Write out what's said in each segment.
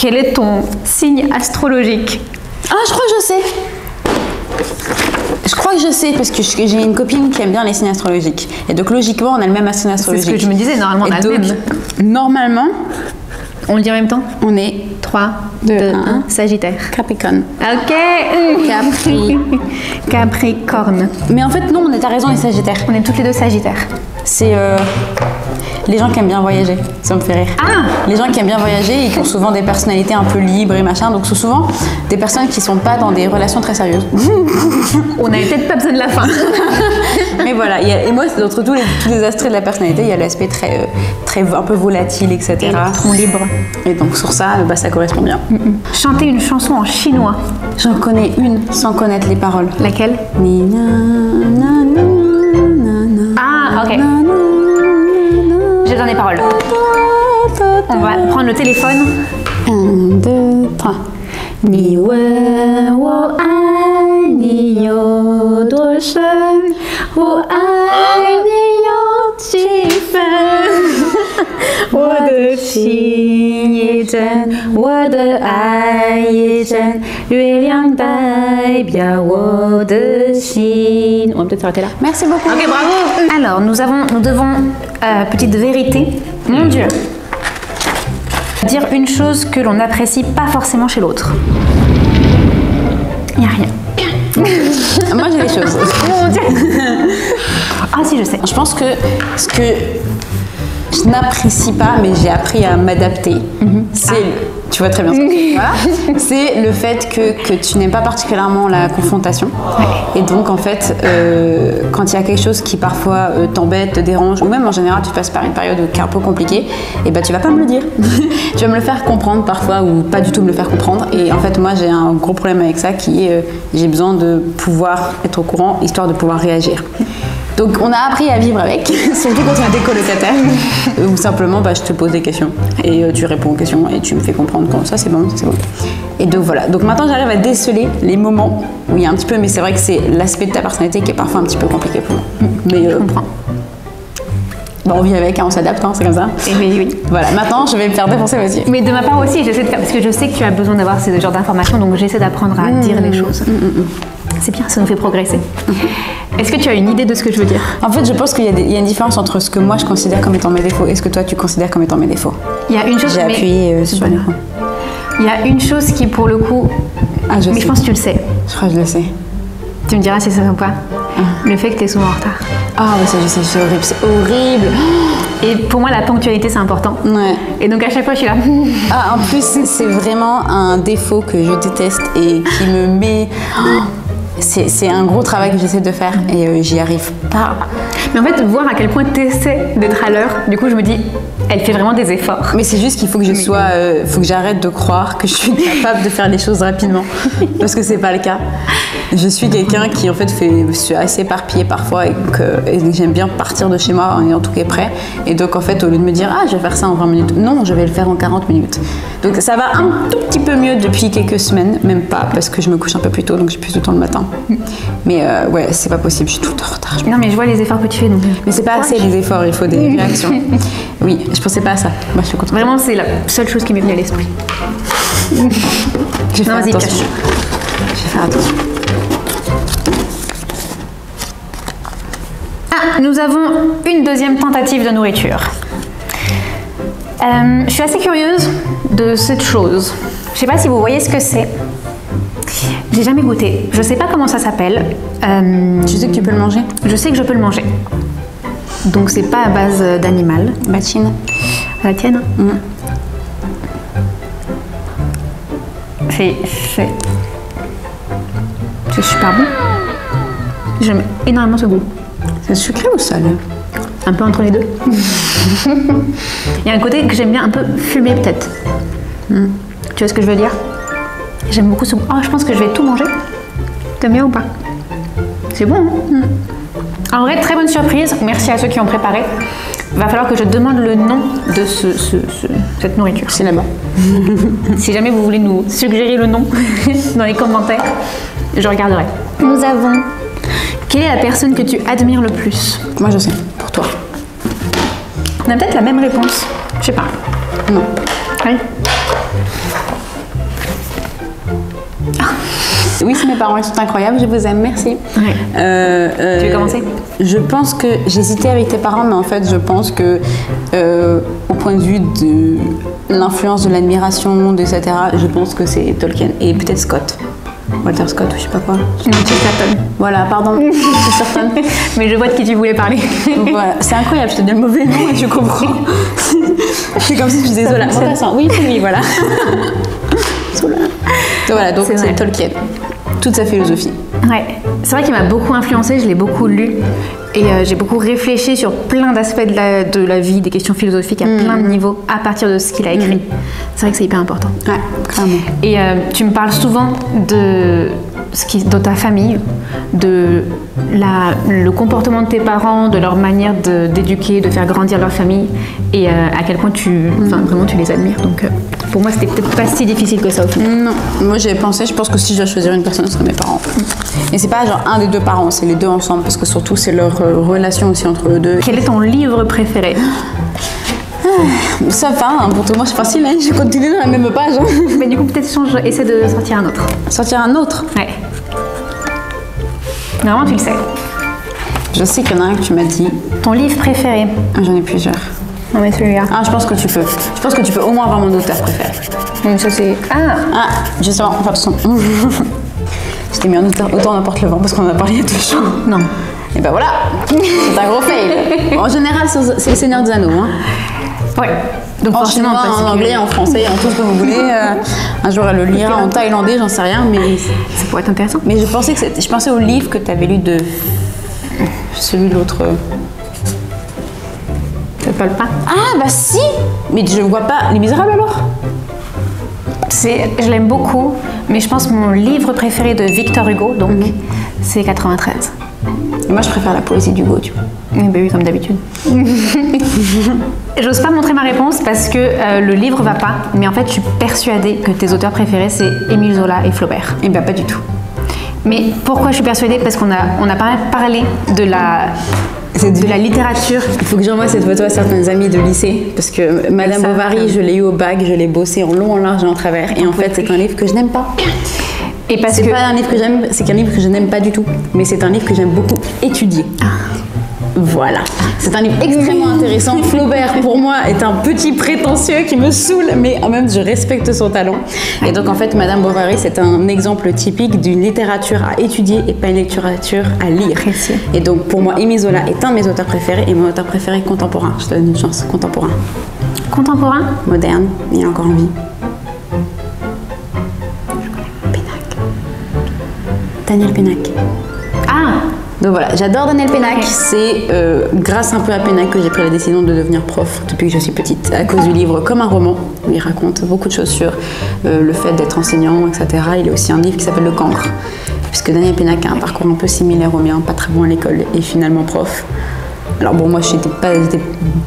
Quel est ton signe astrologique? Ah, je crois que je sais. Je crois que je sais parce que j'ai une copine qui aime bien les signes astrologiques. Et donc logiquement, on a le même signe astrologique. C'est ce que je me disais, normalement on a le même. Normalement, on le dit en même temps? On est 3, 2, 1, Sagittaire. Capricorne. Ok. Capricorne. Mais en fait, non, t'as raison, les Sagittaires. On est toutes les deux Sagittaires. C'est les gens qui aiment bien voyager, ça me fait rire. Ah! Les gens qui aiment bien voyager et qui ont souvent des personnalités un peu libres et machin, donc sont souvent des personnes qui sont pas dans des relations très sérieuses. On avait peut-être pas besoin de la fin. Mais voilà, et moi, entre tous les aspects de la personnalité, il y a l'aspect très un peu volatile, etc. Et libre. Et donc sur ça, ça correspond bien. Chanter une chanson en chinois. J'en connais une sans connaître les paroles. Laquelle? Ah, ok. Je donne les paroles. On va prendre le téléphone. 1, 2, 3. 你问我爱你有多深，我爱你有几分，我的心也真，我的爱也真，月亮代表我的心。On va peut-être s'arrêter là. Merci beaucoup. Ok, bravo. Alors, nous devons, petite vérité. Mon Dieu. Dire une chose que l'on n'apprécie pas forcément chez l'autre. Il n'y a rien. Moi j'ai des choses. Mon Dieu. Ah si, je sais. Je pense que ce que je n'apprécie pas, mais j'ai appris à m'adapter, c'est... Tu vois très bien ce que voilà. C'est le fait que tu n'aimes pas particulièrement la confrontation. Et donc, en fait, quand il y a quelque chose qui parfois t'embête, te dérange, ou même en général, tu passes par une période qui est un peu compliquée, et tu vas pas me le dire. Tu vas me le faire comprendre parfois, ou pas du tout me le faire comprendre. Et en fait, moi, j'ai un gros problème avec ça qui est j'ai besoin de pouvoir être au courant, histoire de pouvoir réagir. Donc on a appris à vivre avec, surtout quand on a des colocataires, ou simplement je te pose des questions et tu réponds aux questions et tu me fais comprendre quand ça c'est bon, c'est bon. Et donc voilà, donc maintenant j'arrive à déceler les moments où il y a un petit peu, mais c'est vrai que c'est l'aspect de ta personnalité qui est parfois un petit peu compliqué pour moi. Mais je comprends. On vit avec, on s'adapte, c'est comme ça. Et oui. Voilà, maintenant je vais me faire défoncer aussi. Mais de ma part aussi, j'essaie de faire, parce que je sais que tu as besoin d'avoir ce genre d'informations, donc j'essaie d'apprendre à dire les choses. C'est bien, ça nous fait progresser. Est-ce que tu as une idée de ce que je veux dire? En fait, je pense qu'il y a une différence entre ce que moi je considère comme étant mes défauts et ce que toi tu considères comme étant mes défauts. Il y a une chose. J'ai appuyé sur le micro. Il y a une chose qui, pour le coup. Ah, je sais. Je pense que tu le sais. Je crois que je le sais. Tu me diras si c'est ça ou pas. Le fait que tu es souvent en retard. Ah, oui, ça, je sais, c'est horrible. C'est horrible. Et pour moi, la ponctualité, c'est important. Ouais. Et donc, à chaque fois, je suis là. Ah, en plus, c'est vraiment un défaut que je déteste et qui me met. C'est un gros travail que j'essaie de faire et j'y arrive pas. Mais en fait, voir à quel point tu essaies d'être à l'heure, du coup, je me dis, elle fait vraiment des efforts. Mais c'est juste qu'il faut que je sois, faut que j'arrête de croire que je suis capable de faire les choses rapidement, parce que c'est pas le cas. Je suis quelqu'un qui en fait suis assez éparpillée parfois et j'aime bien partir de chez moi en ayant tout qui est prêt. Et donc en fait, au lieu de me dire je vais faire ça en 20 minutes, non, je vais le faire en 40 minutes. Donc ça va un tout petit peu mieux depuis quelques semaines, même pas parce que je me couche un peu plus tôt, donc j'ai plus de temps le matin. Mais ouais, c'est pas possible, je suis tout en retard. Non, mais je vois les efforts que tu fais. Donc... Mais c'est pas assez les efforts, il faut des réactions. Oui, je pensais pas à ça. Moi, je suis contente. Vraiment, c'est la seule chose qui m'est venue à l'esprit. Je vais faire attention. Je vais faire attention. Ah, nous avons une deuxième tentative de nourriture. Je suis assez curieuse de cette chose. Je sais pas si vous voyez ce que c'est. J'ai jamais goûté. Je sais pas comment ça s'appelle. Tu sais que tu peux le manger? Je sais que je peux le manger. Donc c'est pas à base d'animal. Batine. La tienne? C'est super bon. J'aime énormément ce goût. C'est sucré ou salé? Un peu entre les deux. Il y a un côté que j'aime bien un peu fumé peut-être. Tu vois ce que je veux dire? J'aime beaucoup ce goût. Oh, je pense que je vais tout manger. T'aimes bien ou pas? C'est bon, hein? En vrai, très bonne surprise. Merci à ceux qui ont préparé. Va falloir que je demande le nom de cette nourriture. C'est là-bas. Si jamais vous voulez nous suggérer le nom dans les commentaires, je regarderai. Nous avons... Quelle est la personne que tu admires le plus? Moi, je sais. Pour toi. On a peut-être la même réponse. Je sais pas. Non. Oui. Oui, c'est mes parents, ils sont incroyables, je vous aime, merci. Ouais. Tu veux commencer? Je pense que j'hésitais avec tes parents, mais en fait, je pense que au point de vue de l'influence de l'admiration, etc., je pense que c'est Tolkien et peut-être Scott. Walter Scott ou je sais pas quoi. Non, tu es certaine. Voilà, pardon, je suis certaine. Mais je vois de qui tu voulais parler. Voilà, c'est incroyable, je te donne le mauvais nom et tu comprends. C'est comme si tu disais Zola. Oui, c'est lui, voilà. Zola. Voilà, donc c'est Tolkien. Toute sa philosophie. Ouais, c'est vrai qu'il m'a beaucoup influencée, je l'ai beaucoup lu et j'ai beaucoup réfléchi sur plein d'aspects de la vie, des questions philosophiques à plein de niveaux à partir de ce qu'il a écrit. C'est vrai que c'est hyper important. Ouais, clairement. Et tu me parles souvent de ta famille, de le comportement de tes parents, de leur manière d'éduquer, de faire grandir leur famille et à quel point vraiment tu les admires. Donc pour moi, c'était peut-être pas si difficile que ça au final. Non, moi j'ai pensé, je pense que si je dois choisir une personne, ce serait mes parents. Et c'est pas genre un des deux parents, c'est les deux ensemble parce que surtout c'est leur relation aussi entre eux deux. Quel est ton livre préféré? Ça va, hein, pour tout moi c'est facile, hein, j'ai continué dans la même page. Hein. Mais du coup, peut-être essaie de sortir un autre. Sortir un autre? Ouais. Normalement, tu le sais. Je sais qu'il y en a un que tu m'as dit. Ton livre préféré? J'en ai plusieurs. Non, mais celui-là. Ah, je pense que tu peux. Je pense que tu peux au moins avoir mon auteur préféré. Ça, c'est. Ah, justement, enfin, de toute façon. Je t'ai mis en autant n'importe le vent parce qu'on en a parlé de chaud. Non. Et ben voilà, c'est un gros fail. En général, c'est le Seigneur des Anneaux. Hein. Ouais. Donc en chinois, en anglais, en français, en tout ce que vous voulez. Un jour, elle le lira en thaïlandais, j'en sais rien, mais ça pourrait être intéressant. Mais je pensais au livre que tu avais lu de celui de l'autre. Ça parle pas. Ah bah si. Mais je vois pas. Les Misérables alors? Je l'aime beaucoup, mais je pense que mon livre préféré de Victor Hugo, donc, c'est 93. Moi, je préfère la poésie d'Hugo, tu vois. Ben oui, comme d'habitude. J'ose pas montrer ma réponse parce que le livre va pas, mais en fait, je suis persuadée que tes auteurs préférés, c'est Émile Zola et Flaubert. Eh ben pas du tout. Mais pourquoi je suis persuadée? Parce qu'on a pas mal parlé de la littérature. Il faut que j'envoie cette photo à certaines amies de lycée, parce que Madame Bovary, je l'ai eu au bac, je l'ai bossé en long, en large et en travers, et en fait, c'est un livre que je n'aime pas. Et parce que c'est pas un livre que j'aime, c'est qu'un livre que je n'aime pas du tout, mais c'est un livre que j'aime beaucoup étudier. Voilà, c'est un livre extrêmement intéressant. Flaubert, pour moi, est un petit prétentieux qui me saoule, mais en même temps, je respecte son talent. Et donc, en fait, Madame Bovary, c'est un exemple typique d'une littérature à étudier et pas une littérature à lire. Et donc, pour moi, Émile Zola est un de mes auteurs préférés et mon auteur préféré contemporain. Je te donne une chance, contemporain. Contemporain? Moderne, il est encore en vie. Daniel Pénac. Ah! Donc voilà, j'adore Daniel Pénac. C'est grâce un peu à Pénac que j'ai pris la décision de devenir prof depuis que je suis petite, à cause du livre Comme un roman, où il raconte beaucoup de choses sur le fait d'être enseignant, etc. Il y a aussi un livre qui s'appelle Le Cancre, puisque Daniel Pénac a un parcours un peu similaire au mien, pas très bon à l'école et finalement prof. Alors bon, moi j'étais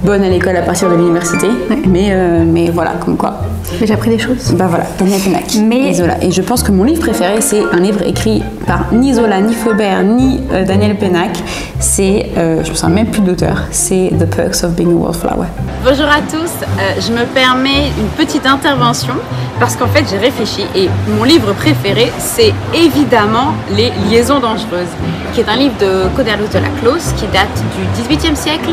bonne à l'école à partir de l'université, mais voilà, comme quoi. Mais j'ai appris des choses. Bah voilà, Daniel Pénac, et Zola. Et je pense que mon livre préféré, c'est un livre écrit par ni Zola, ni Flaubert, ni Daniel Pénac. C'est, je me souviens même plus d'auteur, c'est The Perks of Being a Wallflower. Bonjour à tous, je me permets une petite intervention parce qu'en fait j'ai réfléchi et mon livre préféré c'est évidemment Les Liaisons Dangereuses, qui est un livre de Coderlos de la Clos qui date du XVIIIe siècle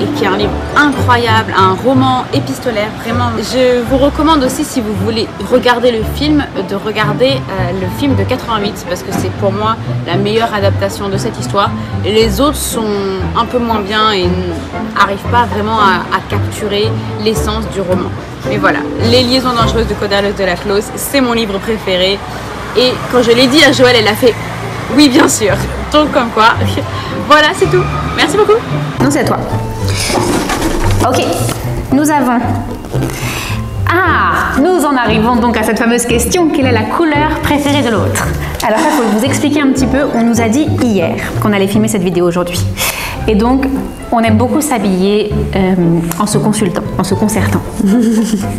et qui est un livre incroyable, un roman épistolaire, vraiment. Je vous recommande aussi, si vous voulez regarder le film, de regarder le film de 88 parce que c'est pour moi la meilleure adaptation de cette histoire. Et les autres sont un peu moins bien et n'arrivent pas vraiment à capturer l'essence du roman. Mais voilà, Les Liaisons Dangereuses de Coderlos de la Clos, c'est mon livre préféré. Et quand je l'ai dit à Joël, elle a fait « oui, bien sûr ». Donc comme quoi, voilà, c'est tout. Merci beaucoup. Non, c'est à toi. Ok, nous avons... Ah, nous en arrivons donc à cette fameuse question, quelle est la couleur préférée de l'autre? Alors ça, il faut vous expliquer un petit peu, on nous a dit hier qu'on allait filmer cette vidéo aujourd'hui. Et donc, on aime beaucoup s'habiller en se consultant, en se concertant.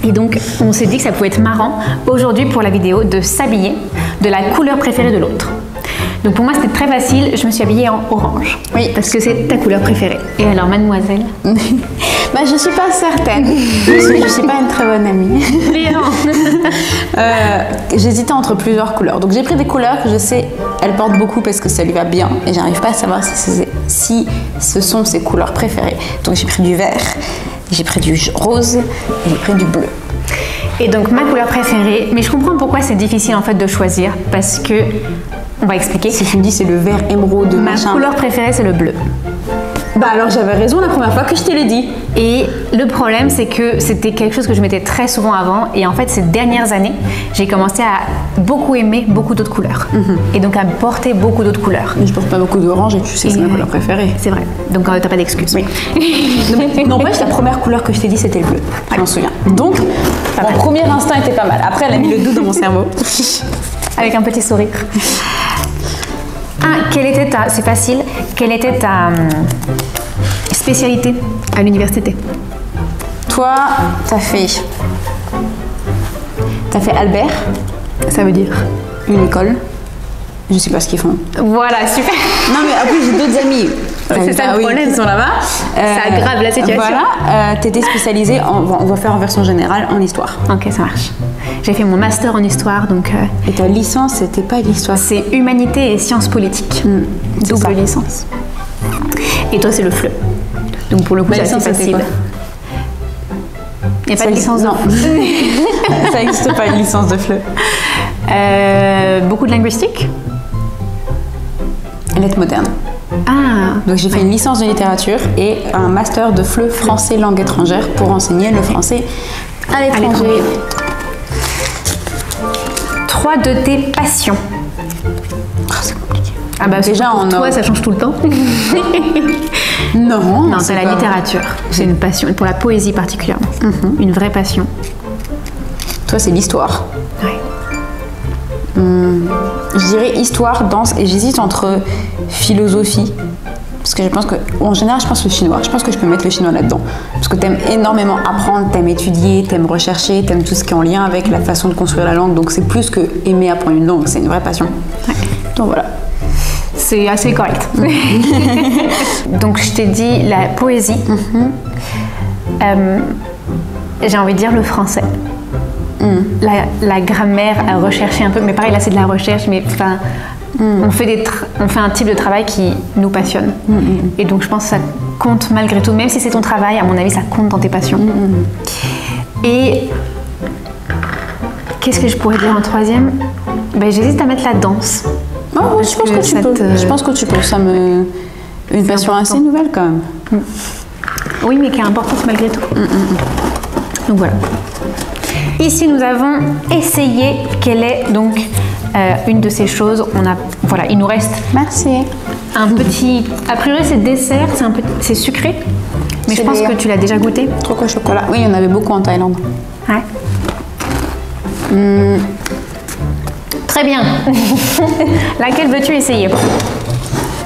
Et donc, on s'est dit que ça pouvait être marrant aujourd'hui pour la vidéo de s'habiller de la couleur préférée de l'autre. Donc pour moi c'était très facile, je me suis habillée en orange. Oui. Parce que c'est ta couleur préférée. Et alors mademoiselle? Bah, je suis pas certaine. Je suis pas une très bonne amie. J'hésitais entre plusieurs couleurs. Donc j'ai pris des couleurs que je sais, elle porte beaucoup parce que ça lui va bien. Et j'arrive pas à savoir si ce sont ses couleurs préférées. Donc j'ai pris du vert, j'ai pris du rose et j'ai pris du bleu. Et donc ma couleur préférée, mais je comprends pourquoi c'est difficile en fait de choisir, parce que, on va expliquer. Si tu me dis c'est le vert émeraude, Ma couleur préférée c'est le bleu. Bah alors j'avais raison la première fois que je te l'ai dit. Et le problème c'est que c'était quelque chose que je mettais très souvent avant, et en fait ces dernières années j'ai commencé à beaucoup aimer beaucoup d'autres couleurs, et donc à porter beaucoup d'autres couleurs. Mais je porte pas beaucoup d'orange et tu sais que c'est ma couleur préférée. C'est vrai, donc t'as pas d'excuse. Oui. N'empêche, la première couleur que je t'ai dit c'était le bleu, je m'en souviens. Donc mon premier instinct était pas mal. Après elle a mis le doute dans mon cerveau. Avec un petit sourire. Ah, c'est facile, quelle était ta spécialité à l'université? Toi, t'as fait Albert. Ça veut dire? Une école. Je sais pas ce qu'ils font. Voilà, super. Non mais après j'ai d'autres amis. C'est ça le problème. Qui sont là-bas. Ça aggrave la situation. Voilà. T'étais spécialisée, on va faire en version générale, en histoire. Ok, ça marche. J'ai fait mon master en histoire, donc... Et ta licence, c'était pas l'histoire? C'est humanité et sciences politiques. Double licence. Et toi, c'est le FLE. Donc pour le coup, c'est assez facile. Il n'y a pas de licence de Ça n'existe pas une licence de FLE. Beaucoup de linguistique. Lettres modernes. Ah. Donc j'ai fait une licence de littérature et un master de FLE français langue étrangère pour enseigner le français à l'étranger. 3 de tes passions. Oh, c'est compliqué. Ah bah déjà pour toi ça change tout le temps. Non, c'est la littérature. C'est une passion, pour la poésie particulièrement. Une vraie passion. Toi c'est l'histoire. Ouais. Je dirais histoire, danse, et j'hésite entre philosophie. Parce que je pense que, en général, je pense le chinois. Je pense que je peux mettre le chinois là-dedans. Parce que t'aimes énormément apprendre, t'aimes étudier, t'aimes rechercher, t'aimes tout ce qui est en lien avec la façon de construire la langue. Donc c'est plus que aimer apprendre une langue, c'est une vraie passion. Ouais. Donc voilà. C'est assez correct. Donc je t'ai dit la poésie. J'ai envie de dire le français. La grammaire à rechercher un peu, mais pareil là c'est de la recherche, mais enfin on fait un type de travail qui nous passionne, et donc je pense que ça compte malgré tout, même si c'est ton travail, à mon avis ça compte dans tes passions. Et qu'est-ce que je pourrais dire en troisième? Ben, j'hésite à mettre la danse. Oh, je pense que tu peux. Je pense que tu peux. Une passion assez nouvelle quand même. Oui, mais qui est importante malgré tout. Donc voilà. Ici, nous avons essayé quelle est donc une de ces choses. Voilà, il nous reste. Merci. Un petit. A priori, c'est dessert, c'est sucré. Mais je pense que tu l'as déjà goûté. Truc au chocolat. Oui, il y en avait beaucoup en Thaïlande. Ouais. Très bien. Laquelle veux-tu essayer?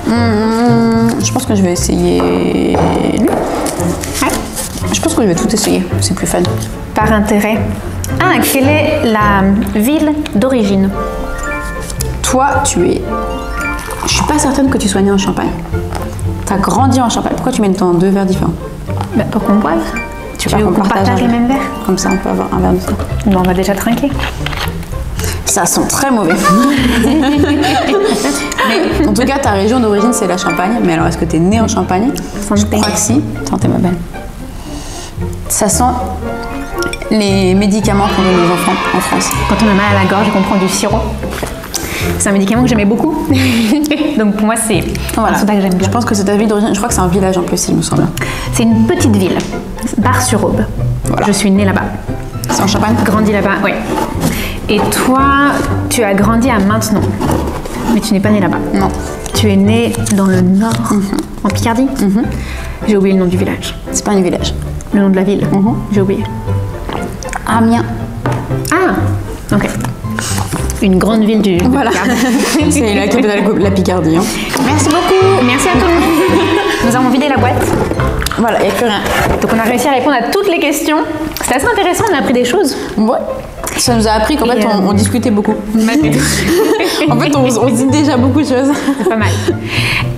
Je pense que je vais essayer lui. Ouais. Je pense que je vais tout essayer. C'est plus fun. Par intérêt. Ah, quelle est la ville d'origine? Toi, tu es... Je suis pas certaine que tu sois née en Champagne. T'as grandi en Champagne. Pourquoi tu mets dans 2 verres différents? Bah, pour qu'on boive. Tu veux qu'on partage les mêmes verres? Comme ça, on peut avoir un verre de ça. Non, on va déjà trinquer. Ça sent très mauvais. Mais en tout cas, ta région d'origine, c'est la Champagne. Mais alors, est-ce que tu es née en Champagne? Je crois que si. Santé, ma belle. Ça sent les médicaments qu'on donne aux enfants en France. Quand on a mal à la gorge et qu'on prend du sirop. C'est un médicament que j'aimais beaucoup. Donc pour moi, c'est un soda que j'aime bien. Je pense que c'est ta ville d'origine. Je crois que c'est un village en plus, il me semble. C'est une petite ville, Bar-sur-Aube. Voilà. Je suis née là-bas. C'est en Champagne? Grandi là-bas, oui. Et toi, tu as grandi à Maintenon, mais tu n'es pas née là-bas. Non. Tu es née dans le nord, en Picardie. J'ai oublié le nom du village. C'est pas un village. Le nom de la ville. J'ai oublié. Amiens. Ah, ok. Une grande ville du Picardie. C'est la capitale de la Picardie. Hein. Merci beaucoup. Merci à tout le monde. Nous avons vidé la boîte. Voilà, il n'y a plus rien. Donc on a réussi à répondre à toutes les questions. C'était assez intéressant, on a appris des choses. Ouais. Ça nous a appris qu'en fait, on discutait beaucoup. En fait, on se dit déjà beaucoup de choses. C'est pas mal.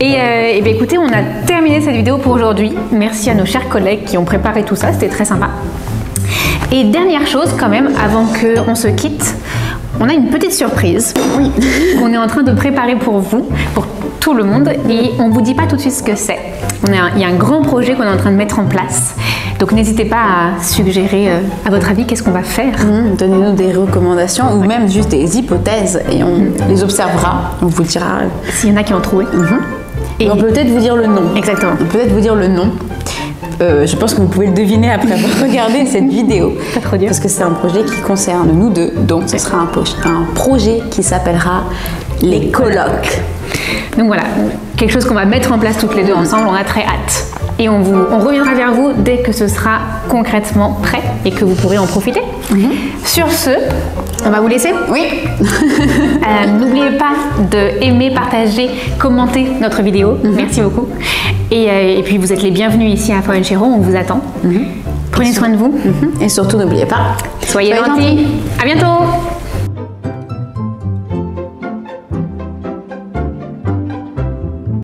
Et bien écoutez, on a terminé cette vidéo pour aujourd'hui. Merci à nos chers collègues qui ont préparé tout ça, c'était très sympa. Et dernière chose quand même, avant qu'on se quitte, on a une petite surprise qu'on est en train de préparer pour vous, pour tout le monde, et on ne vous dit pas tout de suite ce que c'est. Il y a un grand projet qu'on est en train de mettre en place, donc n'hésitez pas à suggérer, à votre avis, qu'est-ce qu'on va faire. Donnez-nous des recommandations ou même juste des hypothèses et on les observera, on vous dira s'il y en a qui ont trouvé. Et on peut peut-être vous dire le nom. Exactement. On peut peut-être vous dire le nom. Je pense que vous pouvez le deviner après avoir regardé cette vidéo. Pas trop dur. Parce que c'est un projet qui concerne nous deux. Donc ce sera un projet qui s'appellera les colloques. Donc voilà, quelque chose qu'on va mettre en place toutes les deux ensemble, on a très hâte. Et on reviendra vers vous dès que ce sera concrètement prêt et que vous pourrez en profiter. Sur ce, on va vous laisser. Oui. N'oubliez pas d'aimer, partager, commenter notre vidéo. Merci beaucoup. Et puis vous êtes les bienvenus ici à Foreign Shero, on vous attend. Prenez soin de vous. Et surtout, n'oubliez pas, soyez gentils. À bientôt.